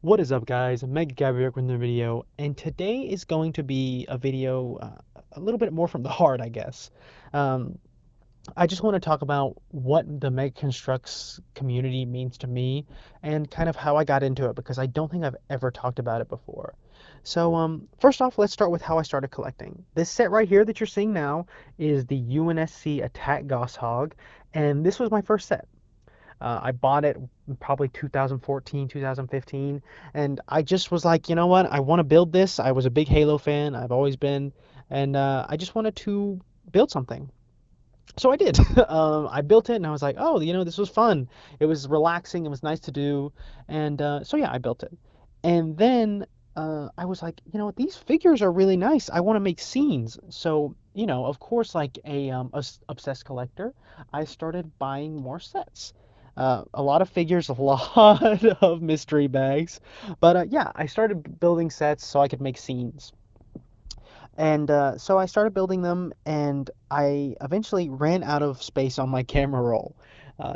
What is up, guys? Mega Gabby with another video, and today is going to be a video a little bit more from the heart, I guess. Um, I just want to talk about what the Mega Construx community means to me and kind of how I got into it because I don't think I've ever talked about it before. So, first off, let's start with how I started collecting. This set right here that you're seeing now is the UNSC Attack Goshawk, and this was my first set. I bought it probably 2014, 2015, and I just was like, you know what? I want to build this. I was a big Halo fan. I've always been, and I just wanted to build something. So I did. I built it, and I was like, oh, this was fun. It was relaxing. It was nice to do, and so yeah, I built it. And then I was like, you know what? These figures are really nice. I want to make scenes. So, of course, like a obsessed collector, I started buying more sets. A lot of figures, a lot of mystery bags. But yeah, I started building sets so I could make scenes. And so I started building them, and I eventually ran out of space on my camera roll.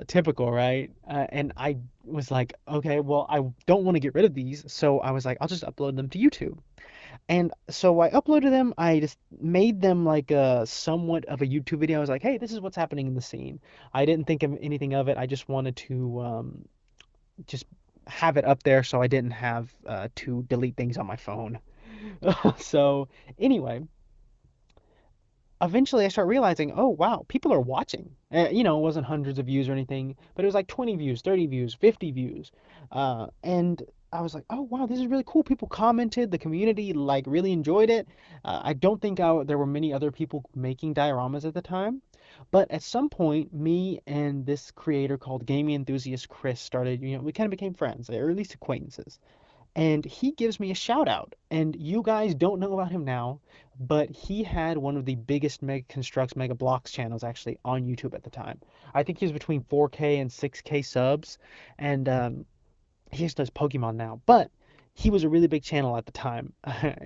Typical, right? And I was like, okay, well, I don't want to get rid of these, so I was like, I'll just upload them to YouTube. And so I uploaded them. I just made them like a somewhat of a YouTube video. I was like, hey, this is what's happening in the scene. I didn't think of anything of it. I just wanted to just have it up there so I didn't have to delete things on my phone. So anyway, eventually I start realizing, oh wow, people are watching. It wasn't hundreds of views or anything, but it was like 20 views, 30 views, 50 views. And I was like, oh wow, this is really cool. People commented, the community like really enjoyed it. I don't think there were many other people making dioramas at the time, but at some point, me and this creator called Gaming Enthusiast Chris started, we kind of became friends, or at least acquaintances, and he gives me a shout out. And you guys don't know about him now, but he had one of the biggest Mega Construx Mega Blocks channels actually on YouTube at the time. I think he was between 4K and 6K subs, and he just does Pokemon now. But he was a really big channel at the time,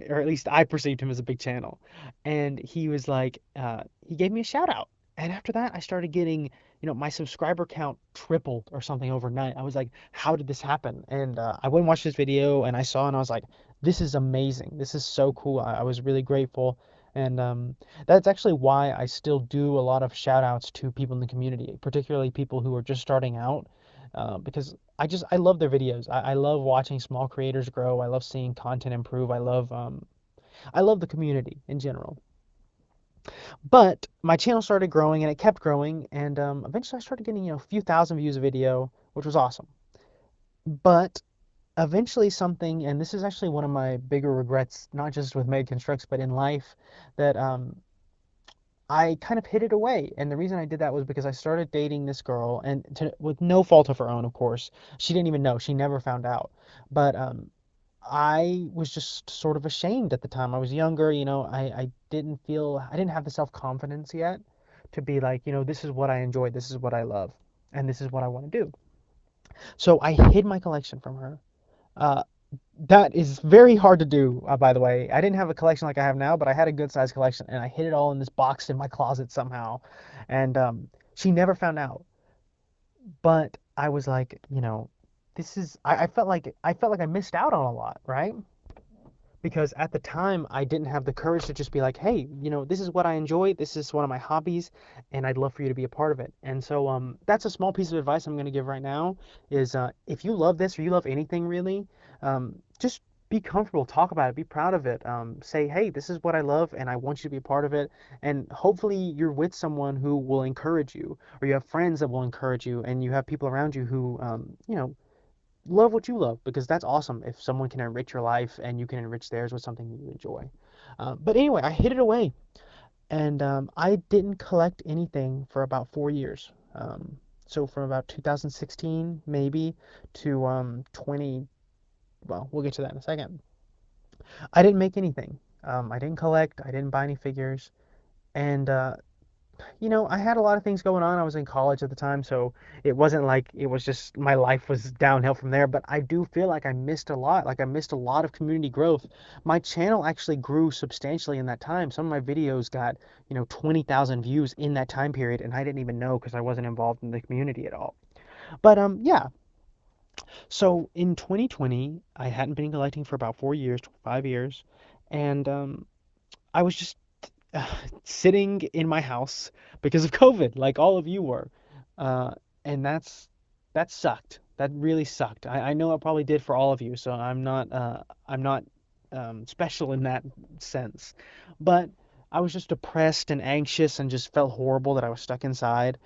or at least I perceived him as a big channel. And he was like, he gave me a shout out. And after that, I started getting, my subscriber count tripled or something overnight. I was like, how did this happen? And I went and watched this video, and I saw, and I was like, this is amazing. This is so cool. I was really grateful. And that's actually why I still do a lot of shout outs to people in the community, particularly people who are just starting out, because I love their videos. I love watching small creators grow. I love seeing content improve. I love the community in general. But my channel started growing, and it kept growing, and eventually I started getting a few thousand views a video, which was awesome. But eventually something, and this is actually one of my bigger regrets, not just with Mega Constructs, but in life, that I kind of hid it away. And the reason I did that was because I started dating this girl, and with no fault of her own, of course. She didn't even know. She never found out. But I was just sort of ashamed at the time. I was younger, I I didn't have the self-confidence yet to be like, this is what I enjoy, this is what I love, and this is what I want to do. So I hid my collection from her. Uh, that is very hard to do, by the way. I didn't have a collection like I have now, but I had a good sized collection, and I hid it all in this box in my closet somehow. And she never found out. But I was like, I felt like I missed out on a lot, right? Because at the time I didn't have the courage to just be like, hey, this is what I enjoy, this is one of my hobbies, and I'd love for you to be a part of it. And so that's a small piece of advice I'm going to give right now is if you love this or you love anything really, just be comfortable, talk about it, be proud of it, say, hey, this is what I love and I want you to be a part of it. And hopefully you're with someone who will encourage you, or you have friends that will encourage you, and you have people around you who love what you love, because that's awesome if someone can enrich your life and you can enrich theirs with something you enjoy. But anyway, I hid it away, and I didn't collect anything for about 4 years. So from about 2016 maybe to 20, well, we'll get to that in a second. I didn't make anything. I didn't collect. I didn't buy any figures, and I had a lot of things going on. I was in college at the time, so it wasn't like it was just my life was downhill from there. But I do feel like I missed a lot. Like I missed a lot of community growth. My channel actually grew substantially in that time. Some of my videos got, 20,000 views in that time period, and I didn't even know because I wasn't involved in the community at all. But yeah, So in 2020, I hadn't been collecting for about 4 years, 5 years, and I was just uh, sitting in my house because of COVID, like all of you were. Uh, and that sucked. That really sucked. I know it probably did for all of you, so I'm not special in that sense. But I was just depressed and anxious and just felt horrible that I was stuck inside.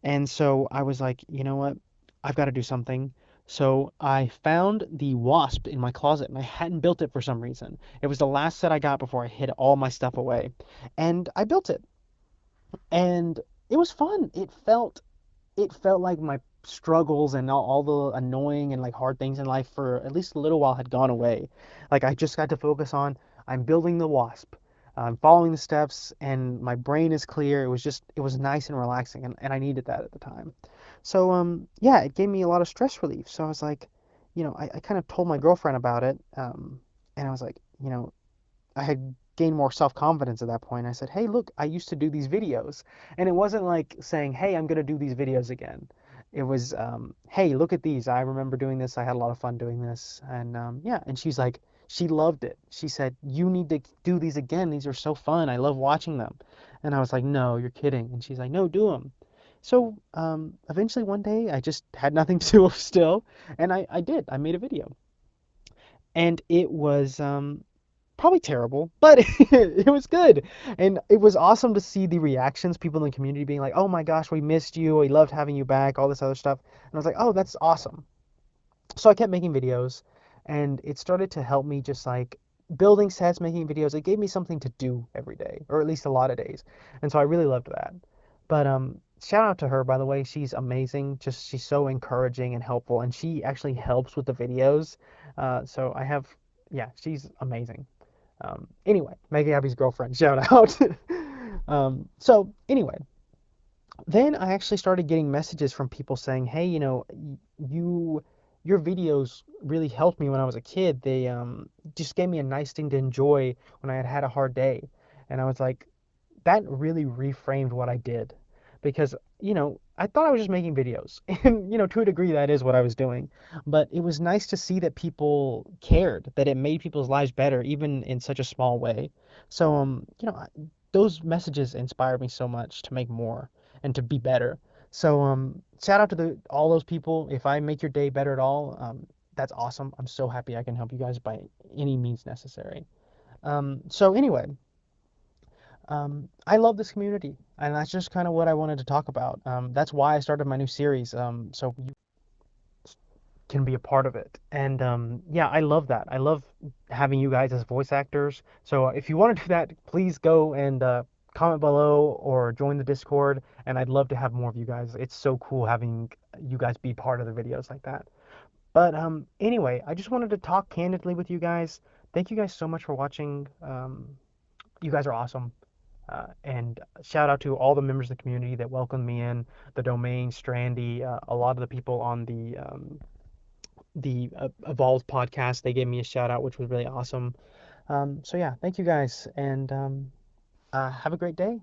And so I was like, you know what? I've got to do something. So I found the wasp in my closet and I hadn't built it for some reason. It was the last set I got before I hid all my stuff away. And I built it. And it was fun. It felt like my struggles and all the annoying and like hard things in life for at least a little while had gone away. Like I just got to focus on I'm building the wasp. I'm following the steps and my brain is clear. It was nice and relaxing and I needed that at the time. So yeah, it gave me a lot of stress relief. So I was like, I kind of told my girlfriend about it. And I was like, I had gained more self-confidence at that point. I said, "Hey, look, I used to do these videos." And it wasn't like saying, "Hey, I'm going to do these videos again." It was, "Hey, look at these. I remember doing this. I had a lot of fun doing this." And yeah, and she's like, she loved it. She said, "You need to do these again. These are so fun. I love watching them." And I was like, "No, you're kidding." And she's like, "No, do them." So eventually one day I just had nothing to do still, and I did. I made a video. And it was probably terrible, but it was good. And it was awesome to see the reactions, people in the community being like, "Oh my gosh, we missed you. We loved having you back," all this other stuff. And I was like, "Oh, that's awesome." So I kept making videos and it started to help me just like building sets, making videos. It gave me something to do every day, or at least a lot of days. And so I really loved that. But shout out to her, by the way. She's amazing. Just she's so encouraging and helpful, and she actually helps with the videos. So I have, yeah, she's amazing. Anyway, Maggie Abby's girlfriend, shout out. So anyway, then I actually started getting messages from people saying, "Hey, you your videos really helped me when I was a kid. They just gave me a nice thing to enjoy when I had had a hard day." And I was like, that really reframed what I did because, I thought I was just making videos. And, to a degree, that is what I was doing. But it was nice to see that people cared, that it made people's lives better, even in such a small way. So, those messages inspired me so much to make more and to be better. So, shout out to all those people. If I make your day better at all, that's awesome. I'm so happy I can help you guys by any means necessary. So anyway, I love this community, and that's just kind of what I wanted to talk about. That's why I started my new series, so you can be a part of it. And yeah, I love that. I love having you guys as voice actors. So if you want to do that, please go and comment below or join the Discord, and I'd love to have more of you guys. It's so cool having you guys be part of the videos like that. But anyway, I just wanted to talk candidly with you guys. Thank you guys so much for watching. You guys are awesome. And shout out to all the members of the community that welcomed me in, the domain, Strandy, a lot of the people on the Evolved podcast. They gave me a shout out, which was really awesome. So yeah, thank you guys, and have a great day.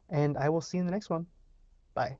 And I will see you in the next one. Bye.